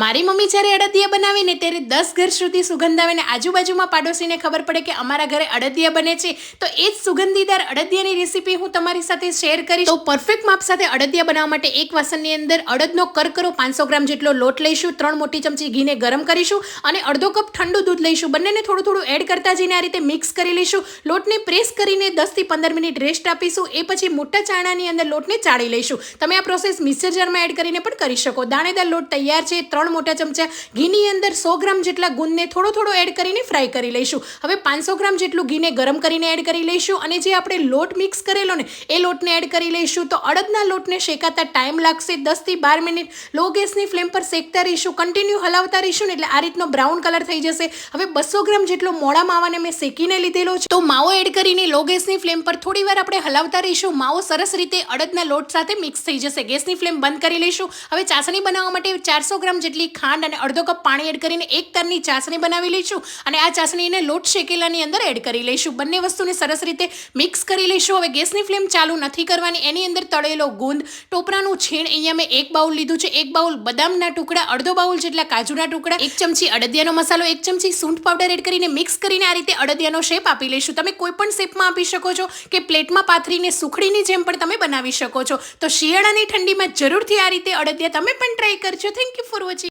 મારી મમ્મી જ્યારે અડદિયા બનાવે ને ત્યારે 10 ઘર સુધી સુગંધ આવે ને આજુબાજુમાં પાડોશીને ખબર પડે કે અમારા ઘરે અડદિયા બને છે તો એ જ સુગંધીદાર અડદિયાની રેસીપી હું તમારી સાથે શેર કરીશ. તો પરફેક્ટ માપ સાથે અડદિયા બનાવવા માટે એક વાસણની અંદર અડદનો કરકરો 500 ગ્રામ જેટલો લોટ લઈશું, 3 મોટી ચમચી ઘીને ગરમ કરીશું અને અડધો કપ ઠંડુ દૂધ લઈશું. બંનેને થોડું થોડું એડ કરતા જઈને આ રીતે મિક્સ કરી લઈશું. લોટને પ્રેસ કરીને 10 થી 15 મિનિટ રેસ્ટ આપીશું. એ પછી મોટા ચાણાની અંદર લોટને ચાળી લઈશું. તમે આ પ્રોસેસ મિક્સર જારમાં એડ કરીને પણ કરી શકો. દાણેદાર લોટ તૈયાર છે. 3 મોટા ચમચા ઘીની અંદર 100 ગ્રામ જેટલા ગુંદને થોડો થોડો એડ કરીને ફ્રાય કરી લઈશું. હવે 500 ગ્રામ જેટલું ઘીને ગરમ કરીને એડ કરી લઈશું અને જે આપણે લોટ મિક્સ કરેલો ને એ લોટને એડ કરી લઈશું. તો અડદના લોટને શેકાતા ટાઈમ લાગશે. 10 થી 12 મિનિટ લો ગેસની ફ્લેમ પર શેકતા રહીશું. કન્ટિન્યુ હલાવતા રહીશું ને એટલે આ રીતનો બ્રાઉન કલર થઈ જશે. હવે 200 ગ્રામ જેટલો મોળા માવાને મેં શેકીને લીધેલો છે. તો માવો એડ કરીને લો ગેસની ફ્લેમ પર થોડી વાર આપણે હલાવતા રહીશું. માવો સરસ રીતે અડદના લોટ સાથે મિક્સ થઈ જશે. ગેસની ફ્લેમ બંધ કરી લઈશું. હવે ચાસણી બનાવવા માટે 400 ગ્રામ જેટલી ખાંડ અને અડધો કપ પાણી એડ કરીને એક તારની ચાસણી બનાવી લઈશું અને આ ચાસણીને લોટ શેકેલાની અંદર એડ કરી લઈશું. બંને વસ્તુને સરસ રીતે મિક્સ કરી લઈશું. હવે ગેસની ફ્લેમ ચાલુ નથી કરવાની. એની અંદર તળેલો ગુંદ, ટોપરાનું છીણ અહીંયા મેં 1 બાઉલ લીધું છે, 1 બાઉલ બદામના ટુકડા, અડધો બાઉલ જેટલા કાજુના ટુકડા, 1 ચમચી અડદિયાનો મસાલો, 1 ચમચી સૂંઠ પાવડર એડ કરીને મિક્સ કરીને આ રીતે અડદિયાનો શેપ આપી લઈશું. તમે કોઈ પણ શેપમાં આપી શકો છો કે પ્લેટમાં પાથરીને સુખડીની જેમ પણ તમે બનાવી શકો છો. તો શિયાળાની ઠંડીમાં જરૂરથી આ રીતે અડદિયા તમે પણ ટ્રાય કરજો. Thank you for watching.